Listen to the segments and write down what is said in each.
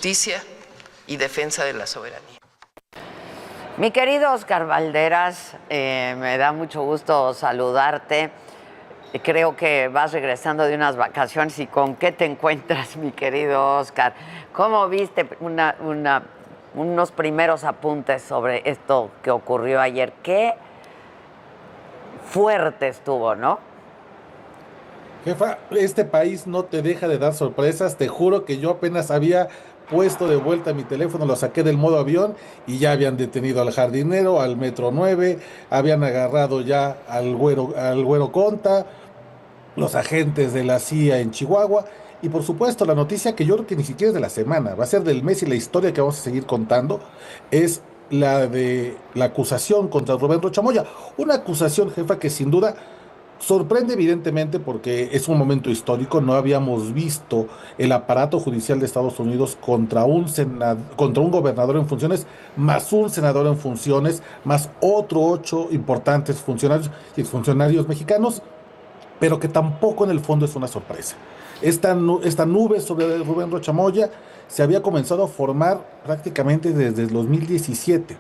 justicia y defensa de la soberanía. Mi querido Oscar Valderas, me da mucho gusto saludarte. Creo que vas regresando de unas vacaciones. ¿Y con qué te encuentras, mi querido Oscar? ¿Cómo viste unos primeros apuntes sobre esto que ocurrió ayer? Qué fuerte estuvo, ¿no? Jefa, este país no te deja de dar sorpresas. Te juro que yo apenas había puesto de vuelta mi teléfono, lo saqué del modo avión y ya habían detenido al jardinero, al Metro 9, habían agarrado ya al güero Conta, los agentes de la CIA en Chihuahua. Y por supuesto, la noticia que yo creo que ni siquiera es de la semana, va a ser del mes, y la historia que vamos a seguir contando es la de la acusación contra Rubén Rocha Moya. Una acusación, jefa, que sin duda sorprende evidentemente porque es un momento histórico. No habíamos visto el aparato judicial de Estados Unidos contra un gobernador en funciones, más un senador en funciones, más otro 8 importantes funcionarios y exfuncionarios mexicanos, pero que tampoco en el fondo es una sorpresa. Esta nube sobre Rubén Rocha Moya se había comenzado a formar prácticamente desde el 2017,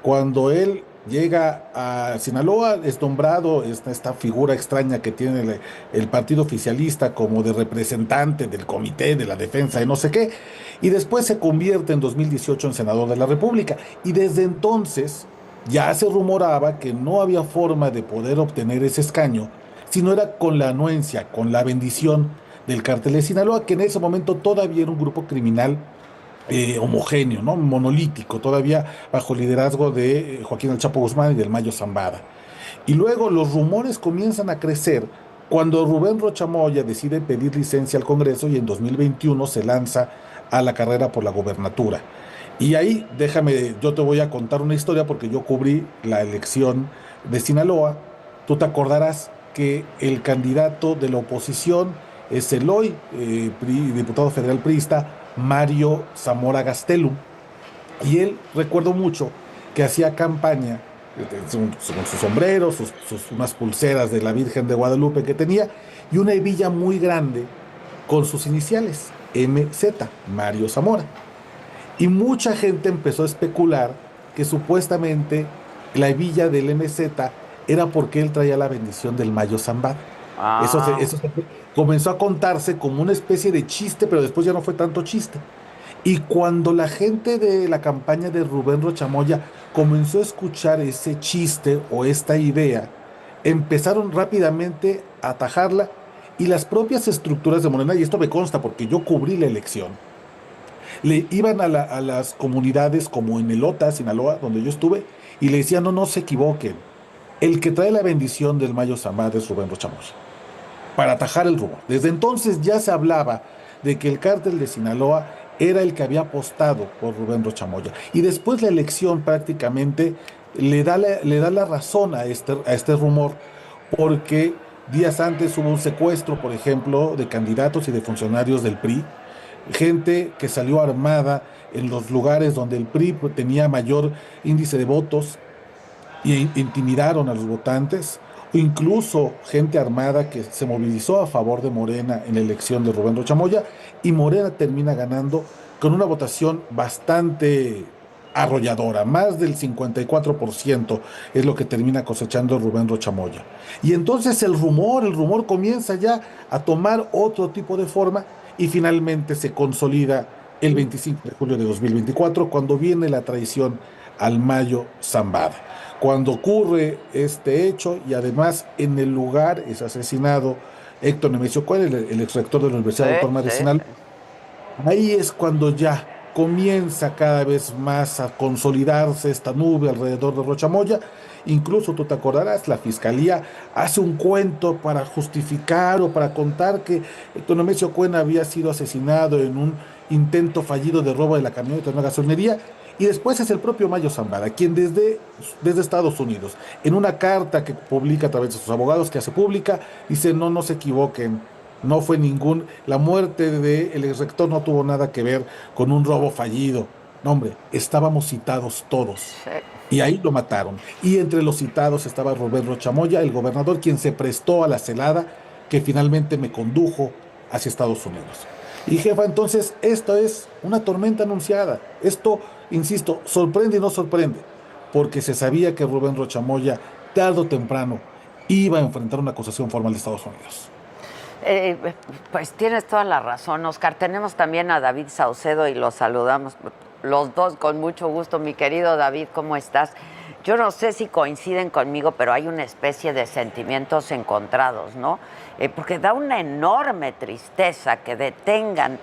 cuando él llega a Sinaloa, es nombrado esta figura extraña que tiene el partido oficialista como de representante del comité de la defensa de no sé qué, y después se convierte en 2018 en senador de la República, y desde entonces ya se rumoraba que no había forma de poder obtener ese escaño si no era con la anuencia, con la bendición del cártel de Sinaloa, que en ese momento todavía era un grupo criminal homogéneo, ¿no? Monolítico, todavía bajo liderazgo de Joaquín El Chapo Guzmán y del Mayo Zambada. Y luego los rumores comienzan a crecer cuando Rubén Rocha Moya decide pedir licencia al Congreso y en 2021 se lanza a la carrera por la gobernatura. Y ahí, yo te voy a contar una historia porque yo cubrí la elección de Sinaloa. Tú te acordarás que el candidato de la oposición es el hoy diputado federal priista Mario Zamora Gastelum, y él, recuerdo mucho que hacía campaña con su sombrero, unas pulseras de la Virgen de Guadalupe que tenía, y una hebilla muy grande con sus iniciales, MZ, Mario Zamora. Y mucha gente empezó a especular que supuestamente la hebilla del MZ era porque él traía la bendición del Mayo Zambada. Eso comenzó a contarse como una especie de chiste, pero después ya no fue tanto chiste. Y cuando la gente de la campaña de Rubén Rocha Moya comenzó a escuchar ese chiste o esta idea, empezaron rápidamente a atajarla, y las propias estructuras de Morena, y esto me consta porque yo cubrí la elección, le iban a las comunidades como en Elota, Sinaloa, donde yo estuve, y le decían: no se equivoquen, el que trae la bendición del Mayo Zambada es Rubén Rocha Moya, para atajar el rumor. Desde entonces ya se hablaba de que el cártel de Sinaloa era el que había apostado por Rubén Rocha Moya. Y después la elección prácticamente le da la razón a este rumor, porque días antes hubo un secuestro, por ejemplo, de candidatos y de funcionarios del PRI, gente que salió armada en los lugares donde el PRI tenía mayor índice de votos, y intimidaron a los votantes, o incluso gente armada que se movilizó a favor de Morena en la elección de Rubén Rocha Moya, y Morena termina ganando con una votación bastante arrolladora, más del 54% es lo que termina cosechando Rubén Rocha Moya. Y entonces el rumor comienza ya a tomar otro tipo de forma, y finalmente se consolida el 25 de julio de 2024, cuando viene la traición al Mayo Zambada. Cuando ocurre este hecho, y además en el lugar es asesinado Héctor Nemesio Cuen, el ex rector de la Universidad Autónoma de Sinaloa, ahí es cuando ya comienza cada vez más a consolidarse esta nube alrededor de Rocha Moya. Incluso tú te acordarás, la fiscalía hace un cuento para justificar o para contar que Héctor Nemesio Cuen había sido asesinado en un intento fallido de robo de la camioneta de una gasolinería. Y después es el propio Mayo Zambada quien desde Estados Unidos, en una carta que publica a través de sus abogados, que hace pública, dice: no se equivoquen, no fue la muerte del ex rector no tuvo nada que ver con un robo fallido. No, hombre, estábamos citados todos. Sí. Y ahí lo mataron. Y entre los citados estaba Rubén Rocha Moya, el gobernador, quien se prestó a la celada que finalmente me condujo hacia Estados Unidos. Y jefa, entonces esto es una tormenta anunciada. Esto, insisto, sorprende y no sorprende, porque se sabía que Rubén Rochamoya, tarde o temprano, iba a enfrentar una acusación formal de Estados Unidos. Eh, pues tienes toda la razón, Oscar. Tenemos también a David Saucedo y lo saludamos los dos con mucho gusto. Mi querido David, ¿cómo estás? Yo no sé si coinciden conmigo, pero hay una especie de sentimientos encontrados, ¿no? Porque da una enorme tristeza que detengan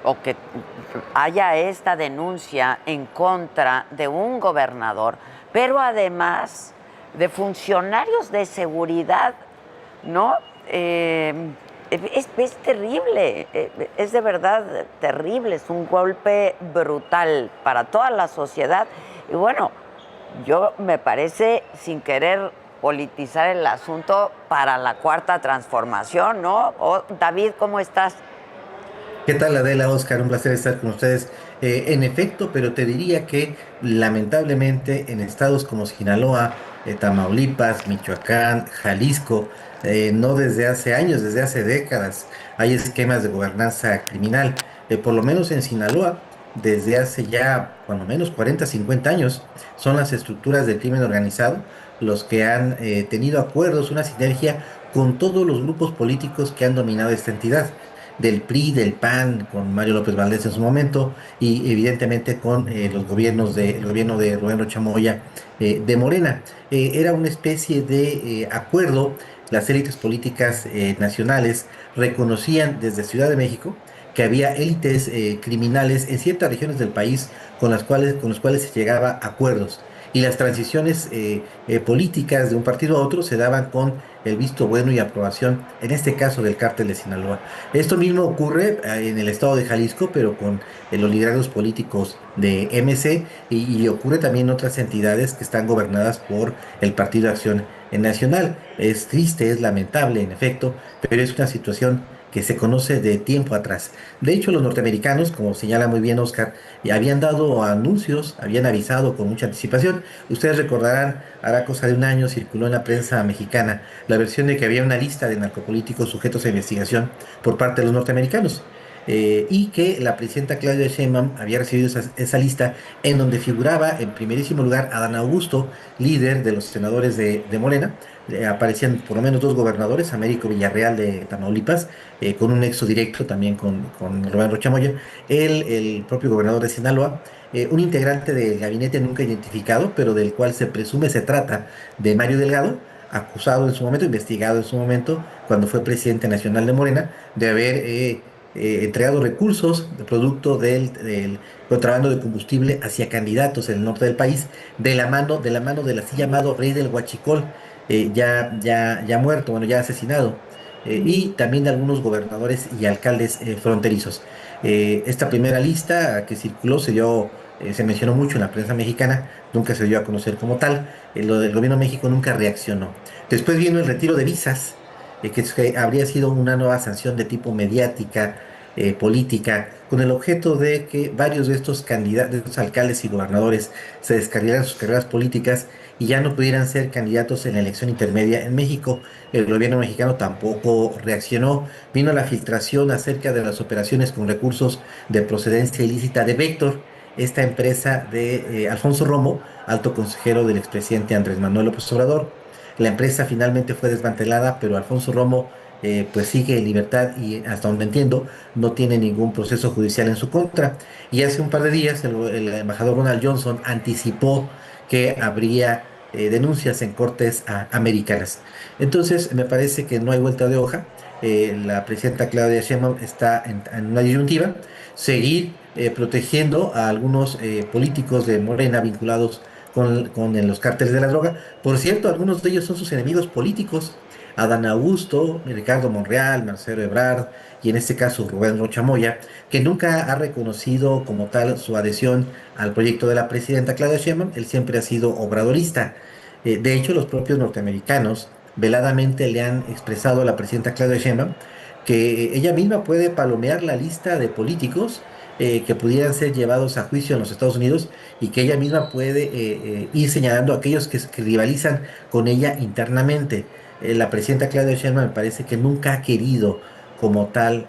o que haya esta denuncia en contra de un gobernador, pero además de funcionarios de seguridad, ¿no? Es terrible, es de verdad terrible, es un golpe brutal para toda la sociedad. Y bueno, yo me parece, sin querer politizar el asunto, para la cuarta transformación, ¿no? David, ¿cómo estás? ¿Qué tal, Adela, Oscar? Un placer estar con ustedes. En efecto, pero te diría que lamentablemente en estados como Sinaloa, Tamaulipas, Michoacán, Jalisco, no desde hace años, desde hace décadas, hay esquemas de gobernanza criminal. Por lo menos en Sinaloa, desde hace ya, cuando menos 40, 50 años, son las estructuras del crimen organizado los que han tenido acuerdos, una sinergia con todos los grupos políticos que han dominado esta entidad del PRI, del PAN, con Mario López Valdés en su momento, y evidentemente con los gobiernos el gobierno de Rubén Rocha Moya de Morena. Era una especie de acuerdo, las élites políticas nacionales reconocían desde Ciudad de México que había élites criminales en ciertas regiones del país con los cuales se llegaba a acuerdos. Y las transiciones políticas de un partido a otro se daban con el visto bueno y aprobación, en este caso del cártel de Sinaloa. Esto mismo ocurre en el estado de Jalisco, pero con los liderazgos políticos de MC, y ocurre también en otras entidades que están gobernadas por el Partido de Acción Nacional. Es triste, es lamentable, en efecto, pero es una situación que se conoce de tiempo atrás. De hecho, los norteamericanos, como señala muy bien Oscar, ya habían dado anuncios, habían avisado con mucha anticipación. Ustedes recordarán, hará cosa de un año circuló en la prensa mexicana la versión de que había una lista de narcopolíticos sujetos a investigación por parte de los norteamericanos. Y que la presidenta Claudia Sheinbaum había recibido esa lista en donde figuraba en primerísimo lugar Adán Augusto, líder de los senadores de Morena. Aparecían por lo menos dos gobernadores, Américo Villarreal de Tamaulipas, con un nexo directo también con Rubén Rocha Moya, el propio gobernador de Sinaloa, un integrante del gabinete nunca identificado, pero del cual se presume se trata de Mario Delgado, acusado en su momento, investigado en su momento, cuando fue presidente nacional de Morena, de haber entregado recursos de producto del contrabando de combustible hacia candidatos en el norte del país, de la mano del así llamado rey del Huachicol, ya muerto, bueno, ya asesinado, y también de algunos gobernadores y alcaldes fronterizos. Esta primera lista que circuló se mencionó mucho en la prensa mexicana, nunca se dio a conocer como tal. Lo del gobierno de México nunca reaccionó. Después vino el retiro de visas, que habría sido una nueva sanción de tipo mediática, política, con el objeto de que varios de estos candidatos, de estos alcaldes y gobernadores se descarrilaran sus carreras políticas y ya no pudieran ser candidatos en la elección intermedia en México. El gobierno mexicano tampoco reaccionó. Vino la filtración acerca de las operaciones con recursos de procedencia ilícita de Vector, esta empresa de Alfonso Romo, alto consejero del expresidente Andrés Manuel López Obrador. La empresa finalmente fue desmantelada, pero Alfonso Romo pues sigue en libertad y hasta donde entiendo no tiene ningún proceso judicial en su contra. Y hace un par de días el embajador Ronald Johnson anticipó que habría denuncias en cortes americanas. Entonces me parece que no hay vuelta de hoja. La presidenta Claudia Sheinbaum está en una disyuntiva: seguir protegiendo a algunos políticos de Morena vinculados con los cárteles de la droga. Por cierto, algunos de ellos son sus enemigos políticos: Adán Augusto, Ricardo Monreal, Marcelo Ebrard y en este caso Rubén Rocha Moya, que nunca ha reconocido como tal su adhesión al proyecto de la presidenta Claudia Sheinbaum. Él siempre ha sido obradorista. De hecho, los propios norteamericanos veladamente le han expresado a la presidenta Claudia Sheinbaum que ella misma puede palomear la lista de políticos que pudieran ser llevados a juicio en los Estados Unidos, y que ella misma puede ir señalando a aquellos que rivalizan con ella internamente. La presidenta Claudia Sheinbaum me parece que nunca ha querido como tal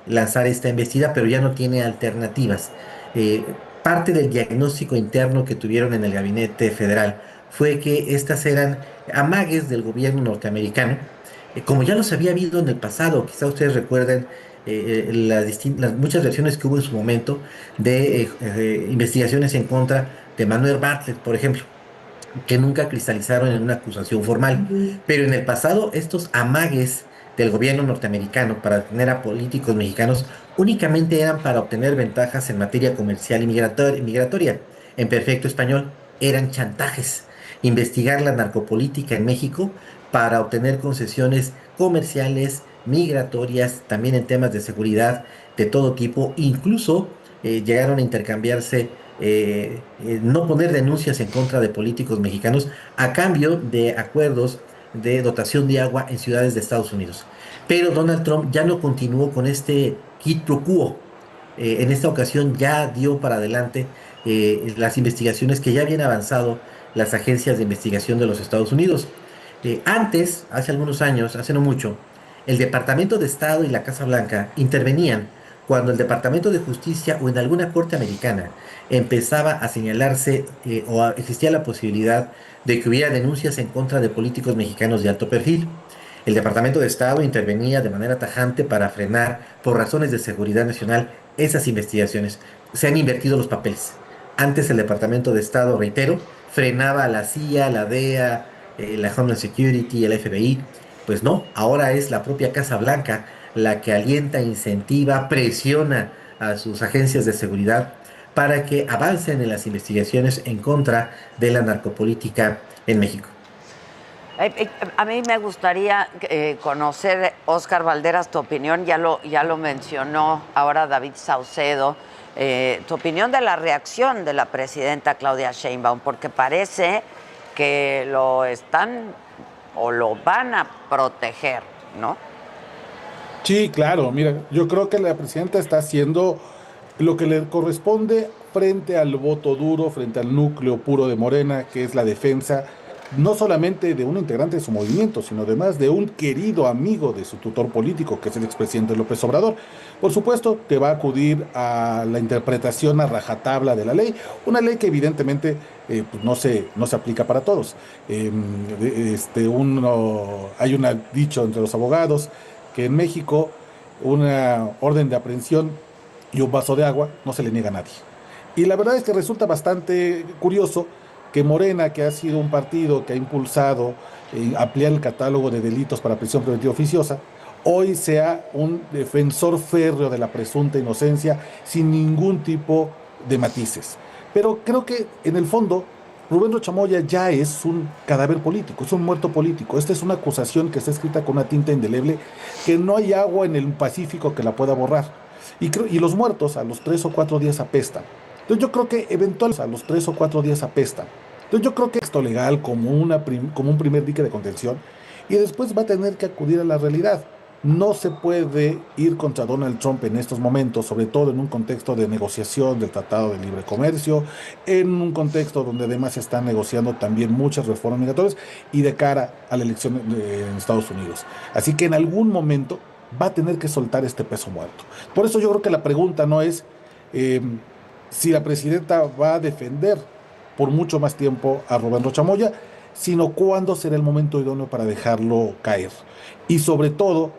lanzar esta embestida, pero ya no tiene alternativas. Eh, Parte del diagnóstico interno que tuvieron en el gabinete federal fue que estas eran amagues del gobierno norteamericano, como ya los había habido en el pasado. Quizá ustedes recuerden las muchas versiones que hubo en su momento de investigaciones en contra de Manuel Bartlett, por ejemplo, que nunca cristalizaron en una acusación formal. Pero en el pasado, estos amagues del gobierno norteamericano para tener a políticos mexicanos únicamente eran para obtener ventajas en materia comercial y migratoria. En perfecto español, eran chantajes. Investigar la narcopolítica en México para obtener concesiones comerciales, migratorias, también en temas de seguridad de todo tipo. Incluso llegaron a intercambiarse, no poner denuncias en contra de políticos mexicanos a cambio de acuerdos de dotación de agua en ciudades de Estados Unidos. Pero Donald Trump ya no continuó con este quid pro quo. En esta ocasión ya dio para adelante las investigaciones que ya habían avanzado las agencias de investigación de los Estados Unidos. Antes, hace algunos años, hace no mucho, el Departamento de Estado y la Casa Blanca intervenían cuando el Departamento de Justicia o en alguna corte americana empezaba a señalarse existía la posibilidad de que hubiera denuncias en contra de políticos mexicanos de alto perfil. El Departamento de Estado intervenía de manera tajante para frenar, por razones de seguridad nacional, esas investigaciones. Se han invertido los papeles. Antes el Departamento de Estado, reitero, frenaba a la CIA, la DEA, la Homeland Security, el FBI. Pues no, ahora es la propia Casa Blanca la que alienta, incentiva, presiona a sus agencias de seguridad para que avancen en las investigaciones en contra de la narcopolítica en México. A mí me gustaría conocer, Óscar Valderas, tu opinión, ya lo mencionó ahora David Saucedo, tu opinión de la reacción de la presidenta Claudia Sheinbaum, porque parece que lo están o lo van a proteger, ¿no? Sí, claro, mira, yo creo que la presidenta está haciendo lo que le corresponde frente al voto duro, frente al núcleo puro de Morena, que es la defensa no solamente de un integrante de su movimiento, sino además de un querido amigo de su tutor político, que es el expresidente López Obrador. Por supuesto que va a acudir a la interpretación a rajatabla de la ley, una ley que evidentemente pues no se aplica para todos. Hay un dicho entre los abogados que en México una orden de aprehensión y un vaso de agua no se le niega a nadie. Y la verdad es que resulta bastante curioso que Morena, que ha sido un partido que ha impulsado ampliar el catálogo de delitos para prisión preventiva oficiosa, hoy sea un defensor férreo de la presunta inocencia sin ningún tipo de matices. Pero creo que en el fondo Rubén Rochamoya ya es un cadáver político, es un muerto político. Esta es una acusación que está escrita con una tinta indeleble, que no hay agua en el Pacífico que la pueda borrar. Y los muertos a los 3 o 4 días apestan. Entonces yo creo que eventualmente a los 3 o 4 días apestan. Entonces yo creo que esto legal como un primer dique de contención y después va a tener que acudir a la realidad. No se puede ir contra Donald Trump en estos momentos, sobre todo en un contexto de negociación del Tratado de Libre Comercio, en un contexto donde además se están negociando también muchas reformas migratorias y de cara a la elección en Estados Unidos. Así que en algún momento va a tener que soltar este peso muerto. Por eso yo creo que la pregunta no es si la presidenta va a defender por mucho más tiempo a Rubén Rochamoya, sino cuándo será el momento idóneo para dejarlo caer. Y sobre todo,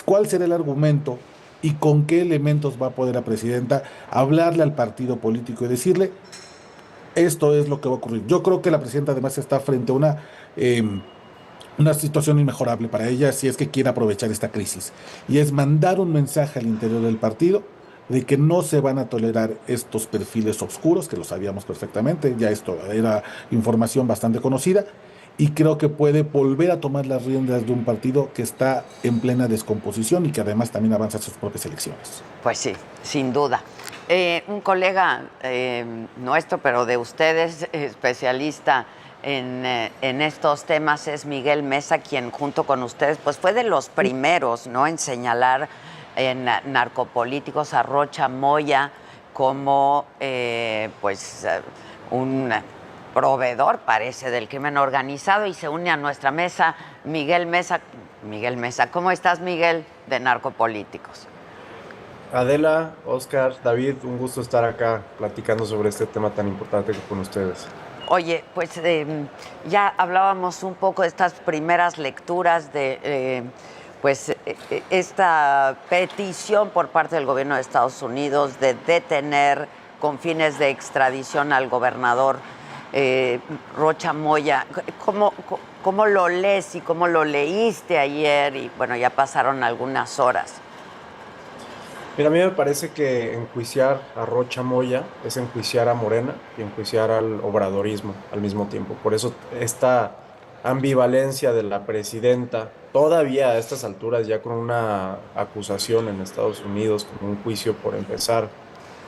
cuál será el argumento y con qué elementos va a poder la presidenta hablarle al partido político y decirle, esto es lo que va a ocurrir. Yo creo que la presidenta además está frente a una situación inmejorable para ella si es que quiere aprovechar esta crisis. Y es mandar un mensaje al interior del partido de que no se van a tolerar estos perfiles oscuros, que lo sabíamos perfectamente, ya esto era información bastante conocida, y creo que puede volver a tomar las riendas de un partido que está en plena descomposición y que además también avanza sus propias elecciones. Pues sí, sin duda. Un colega nuestro, pero de ustedes, especialista en estos temas, es Miguel Mesa, quien junto con ustedes pues fue de los primeros, ¿no?, en señalar en narcopolíticos a Rocha Moya como un proveedor, parece, del crimen organizado, y se une a nuestra mesa Miguel Mesa. ¿Cómo estás, Miguel, de Narcopolíticos? Adela, Oscar, David, un gusto estar acá platicando sobre este tema tan importante con ustedes. Oye, pues ya hablábamos un poco de estas primeras lecturas de esta petición por parte del gobierno de Estados Unidos de detener con fines de extradición al gobernador Rocha Moya. ¿Cómo lo lees y cómo lo leíste ayer? Y bueno, ya pasaron algunas horas. Mira, a mí me parece que enjuiciar a Rocha Moya es enjuiciar a Morena y enjuiciar al obradorismo al mismo tiempo. Por eso esta ambivalencia de la presidenta, todavía a estas alturas, ya con una acusación en Estados Unidos, con un juicio por empezar,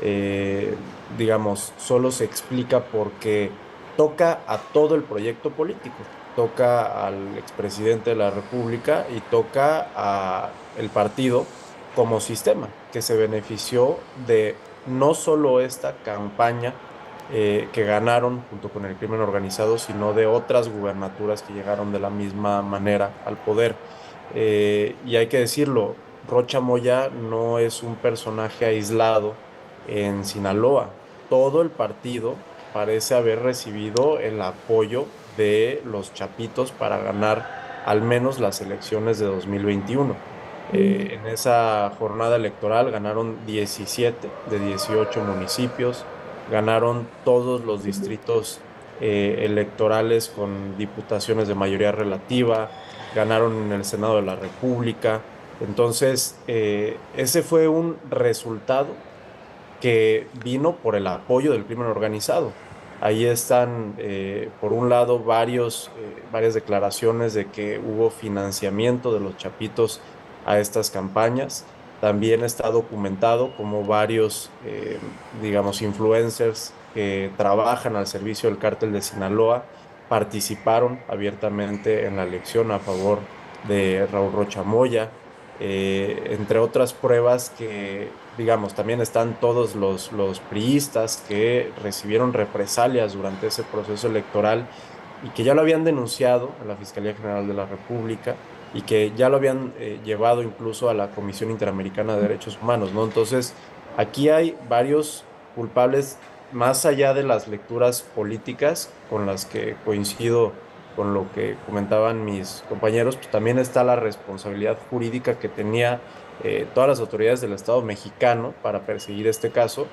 eh, digamos, solo se explica porque toca a todo el proyecto político. Toca al expresidente de la República y toca a el partido como sistema, que se benefició de no solo esta campaña que ganaron junto con el crimen organizado, sino de otras gubernaturas que llegaron de la misma manera al poder. Y hay que decirlo, Rocha Moya no es un personaje aislado en Sinaloa. Todo el partido parece haber recibido el apoyo de los chapitos para ganar al menos las elecciones de 2021. En esa jornada electoral ganaron 17 de 18 municipios, ganaron todos los distritos electorales con diputaciones de mayoría relativa, ganaron en el Senado de la República. Entonces, ese fue un resultado que vino por el apoyo del crimen organizado. Ahí están, por un lado, varias declaraciones de que hubo financiamiento de los chapitos a estas campañas. También está documentado como varios, digamos, influencers que trabajan al servicio del cártel de Sinaloa participaron abiertamente en la elección a favor de Raúl Rocha Moya, entre otras pruebas que, digamos, también están todos los priistas que recibieron represalias durante ese proceso electoral y que ya lo habían denunciado a la Fiscalía General de la República y que ya lo habían llevado incluso a la Comisión Interamericana de Derechos Humanos, ¿no? Entonces, aquí hay varios culpables más allá de las lecturas políticas con las que coincido con lo que comentaban mis compañeros, pues también está la responsabilidad jurídica que tenía todas las autoridades del Estado mexicano para perseguir este caso.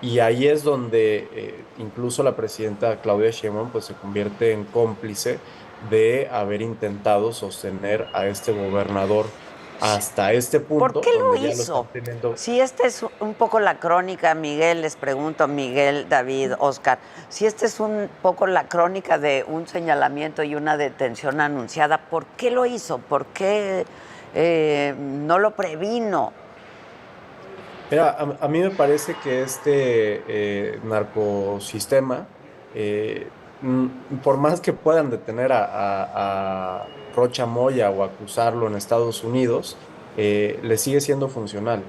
Y ahí es donde incluso la presidenta Claudia Sheinbaum pues, se convierte en cómplice de haber intentado sostener a este gobernador hasta este ¿Por punto, qué lo donde ya lo están hizo? teniendo. Si esta es un poco la crónica, Miguel, les pregunto, Miguel, David, Oscar, si esta es un poco la crónica de un señalamiento y una detención anunciada, ¿por qué lo hizo? ¿Por qué no lo previno? Mira, a mí me parece que este narcosistema, por más que puedan detener a Rocha Moya o acusarlo en Estados Unidos, le sigue siendo funcional.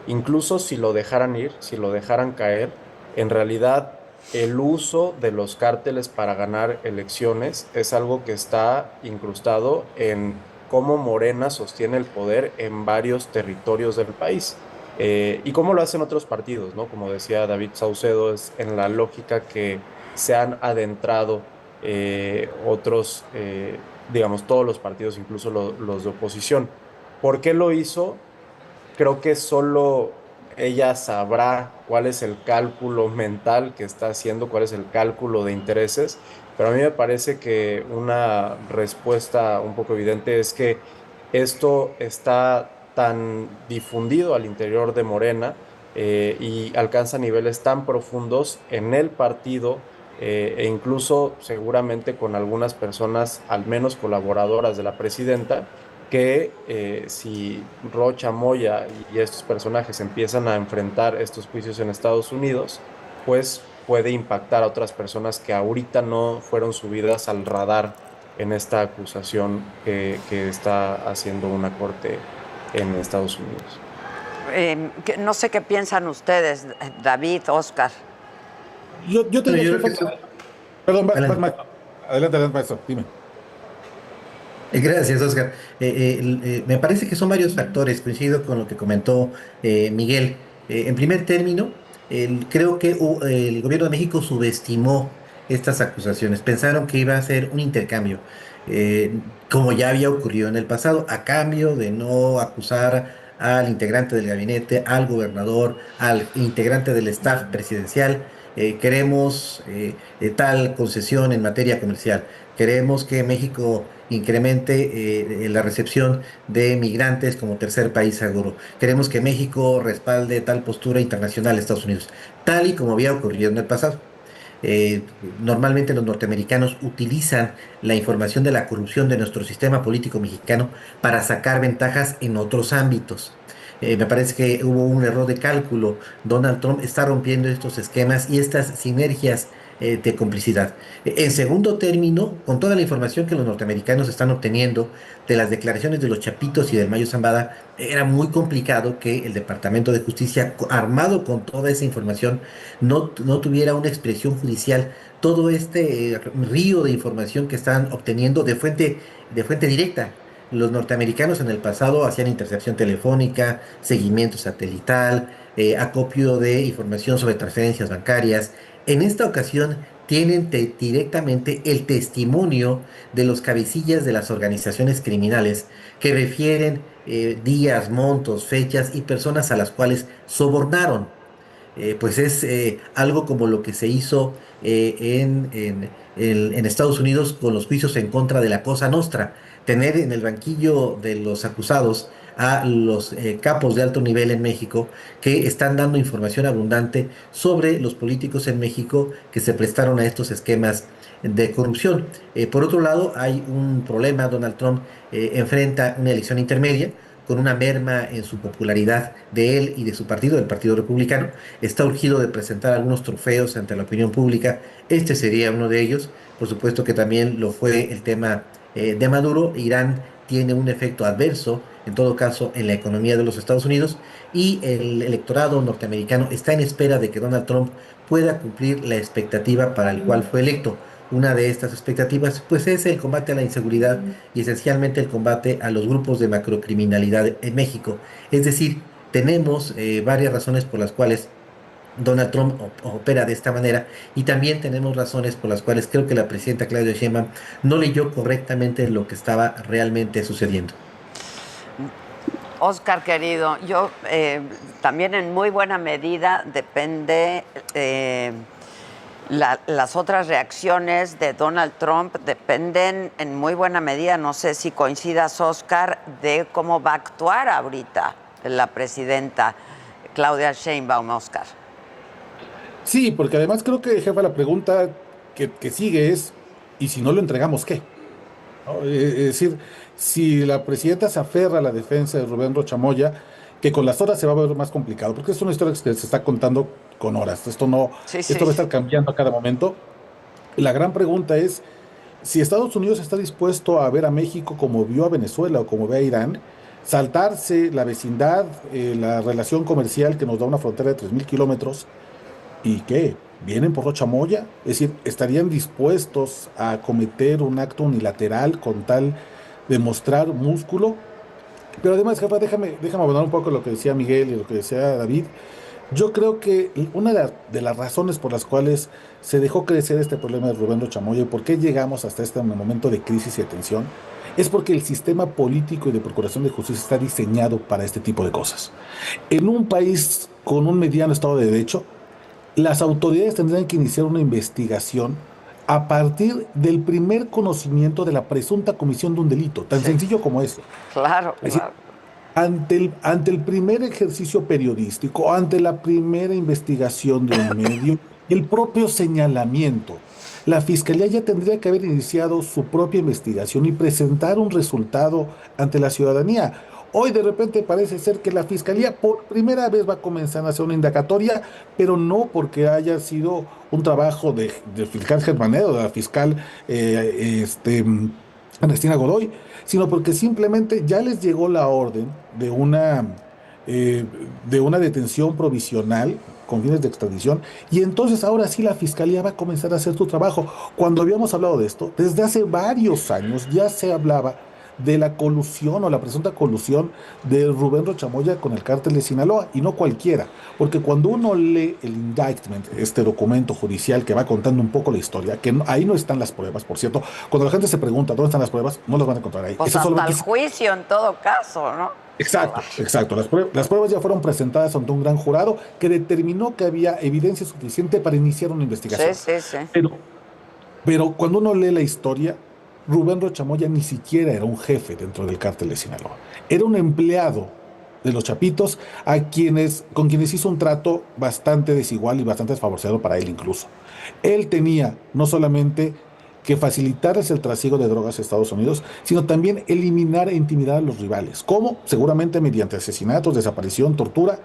Incluso si lo dejaran ir, si lo dejaran caer, en realidad el uso de los cárteles para ganar elecciones es algo que está incrustado en cómo Morena sostiene el poder en varios territorios del país. Y cómo lo hacen otros partidos, ¿no? Como decía David Saucedo, es en la lógica que se han adentrado otros, digamos, todos los partidos, incluso los de oposición. ¿Por qué lo hizo? Creo que solo ella sabrá cuál es el cálculo mental que está haciendo, cuál es el cálculo de intereses, pero a mí me parece que una respuesta un poco evidente es que esto está tan difundido al interior de Morena y alcanza niveles tan profundos en el partido e incluso seguramente con algunas personas, al menos colaboradoras de la presidenta, que si Rocha Moya y estos personajes empiezan a enfrentar estos juicios en Estados Unidos, pues puede impactar a otras personas que ahorita no fueron subidas al radar en esta acusación que está haciendo una corte en Estados Unidos. No sé qué piensan ustedes, David, Oscar. Yo te Bueno, digo yo que creo que... perdón, Adelante. adelante, maestro, dime. Gracias, Oscar. Me parece que son varios factores, coincido con lo que comentó Miguel. En primer término, creo que el gobierno de México subestimó estas acusaciones. Pensaron que iba a ser un intercambio, eh, como ya había ocurrido en el pasado, a cambio de no acusar al integrante del gabinete, al gobernador, al integrante del staff presidencial. Queremos tal concesión en materia comercial. Queremos que México incremente la recepción de migrantes como tercer país seguro. Queremos que México respalde tal postura internacional de Estados Unidos, tal y como había ocurrido en el pasado. Eh, Normalmente los norteamericanos utilizan la información de la corrupción de nuestro sistema político mexicano para sacar ventajas en otros ámbitos. Me parece que hubo un error de cálculo. Donald Trump está rompiendo estos esquemas y estas sinergias de complicidad. En segundo término, con toda la información que los norteamericanos están obteniendo de las declaraciones de los Chapitos y del Mayo Zambada, era muy complicado que el Departamento de Justicia, armado con toda esa información, no tuviera una expresión judicial. Todo este río de información que están obteniendo de fuente directa. Los norteamericanos en el pasado hacían intercepción telefónica, seguimiento satelital, acopio de información sobre transferencias bancarias. En esta ocasión tienen directamente el testimonio de los cabecillas de las organizaciones criminales que refieren días, montos, fechas y personas a las cuales sobornaron. Pues es algo como lo que se hizo en Estados Unidos con los juicios en contra de la Cosa Nostra. Tener en el banquillo de los acusados a los capos de alto nivel en México que están dando información abundante sobre los políticos en México que se prestaron a estos esquemas de corrupción. Por otro lado, hay un problema. Donald Trump enfrenta una elección intermedia con una merma en su popularidad de él y de su partido, del Partido Republicano. Está urgido de presentar algunos trofeos ante la opinión pública. Este sería uno de ellos. Por supuesto que también lo fue el tema de Maduro. Irán tiene un efecto adverso, en todo caso, en la economía de los Estados Unidos, y el electorado norteamericano está en espera de que Donald Trump pueda cumplir la expectativa para el cual fue electo. Una de estas expectativas, pues, es el combate a la inseguridad y esencialmente el combate a los grupos de macrocriminalidad en México. Es decir, tenemos varias razones por las cuales Donald Trump opera de esta manera, y también tenemos razones por las cuales creo que la presidenta Claudia Sheinbaum no leyó correctamente lo que estaba realmente sucediendo. Oscar, querido, yo también en muy buena medida depende, las otras reacciones de Donald Trump dependen en muy buena medida, no sé si coincidas, Oscar, de cómo va a actuar ahorita la presidenta Claudia Sheinbaum, Oscar. Sí, porque además creo que, jefa, la pregunta que sigue es, ¿y si no lo entregamos, qué? ¿No? Es decir, si la presidenta se aferra a la defensa de Rubén Rocha Moya, que con las horas se va a ver más complicado, porque es una historia que se está contando con horas. Esto no, Sí. esto va a estar cambiando a cada momento. La gran pregunta es si Estados Unidos está dispuesto a ver a México como vio a Venezuela o como ve a Irán, saltarse la vecindad, la relación comercial que nos da una frontera de 3.000 kilómetros. ¿Y qué? ¿Vienen por Rocha Moya? Es decir, ¿estarían dispuestos a cometer un acto unilateral con tal de mostrar músculo? Pero además, jefa, déjame abonar un poco lo que decía Miguel y lo que decía David. Yo creo que una de las razones por las cuales se dejó crecer este problema de Rubén Rocha Moya y por qué llegamos hasta este momento de crisis y de tensión es porque el sistema político y de procuración de justicia está diseñado para este tipo de cosas. En un país con un mediano Estado de Derecho, las autoridades tendrán que iniciar una investigación a partir del primer conocimiento de la presunta comisión de un delito, tan sencillo como eso. Claro, Es decir, claro. ante el primer ejercicio periodístico, ante la primera investigación de un medio, el propio señalamiento, la Fiscalía ya tendría que haber iniciado su propia investigación y presentar un resultado ante la ciudadanía. Hoy de repente parece ser que la Fiscalía por primera vez va a comenzar a hacer una indagatoria, pero no porque haya sido un trabajo del fiscal Germanedo, de la fiscal Ernestina Godoy, sino porque simplemente ya les llegó la orden de una detención provisional con fines de extradición, y entonces ahora sí la Fiscalía va a comenzar a hacer su trabajo. Cuando habíamos hablado de esto, desde hace varios años ya se hablaba de la colusión o la presunta colusión de Rubén Rocha Moya con el cártel de Sinaloa, y no cualquiera, porque cuando uno lee el indictment, este documento judicial que va contando un poco la historia, que ahí no están las pruebas, por cierto, cuando la gente se pregunta dónde están las pruebas, no las van a encontrar ahí. Pues Eso hasta solamente el juicio en todo caso, ¿no? Exacto, exacto. Las pruebas ya fueron presentadas ante un gran jurado que determinó que había evidencia suficiente para iniciar una investigación. Sí, sí, sí. Pero cuando uno lee la historia, Rubén Rocha Moya ni siquiera era un jefe dentro del cártel de Sinaloa. Era un empleado de los Chapitos con quienes hizo un trato bastante desigual y bastante desfavorecido para él incluso. Él tenía no solamente que facilitarles el trasiego de drogas a Estados Unidos, sino también eliminar e intimidar a los rivales. ¿Cómo? Seguramente mediante asesinatos, desaparición, tortura,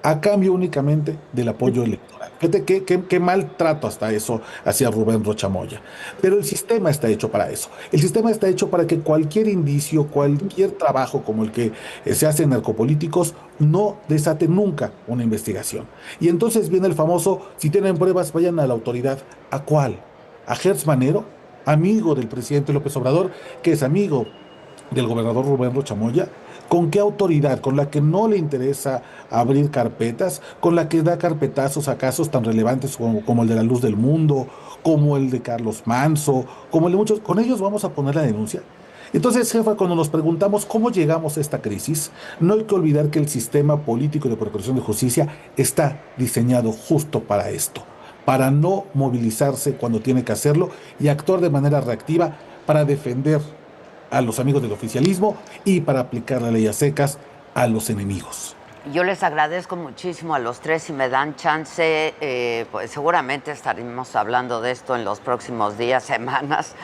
a cambio únicamente del apoyo electoral. Fíjate qué maltrato hasta eso hacia Rubén Rocha Moya. Pero el sistema está hecho para eso. El sistema está hecho para que cualquier indicio, cualquier trabajo como el que se hace en narcopolíticos, no desate nunca una investigación. Y entonces viene el famoso, si tienen pruebas, vayan a la autoridad. ¿A cuál? ¿A Gertz Manero, amigo del presidente López Obrador, que es amigo del gobernador Rubén Rocha Moya? ¿Con qué autoridad? ¿Con la que no le interesa abrir carpetas? ¿Con la que da carpetazos a casos tan relevantes como el de la Luz del Mundo, como el de Carlos Manso, como el de muchos? ¿Con ellos vamos a poner la denuncia? Entonces, jefa, cuando nos preguntamos cómo llegamos a esta crisis, no hay que olvidar que el sistema político de procuración de justicia está diseñado justo para esto, para no movilizarse cuando tiene que hacerlo y actuar de manera reactiva para defender a los amigos del oficialismo y para aplicar la ley a secas a los enemigos. Yo les agradezco muchísimo a los tres. Si me dan chance, pues seguramente estaremos hablando de esto en los próximos días, semanas,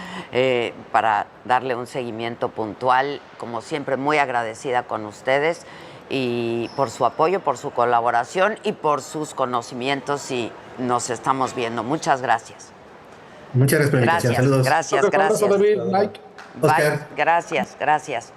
para darle un seguimiento puntual. Como siempre, muy agradecida con ustedes y por su apoyo, por su colaboración y por sus conocimientos, y nos estamos viendo. Muchas gracias. Muchas gracias por la invitación. Gracias, Saludos. gracias, Un abrazo, gracias. David, Mike. Bye. Oscar. Gracias, gracias.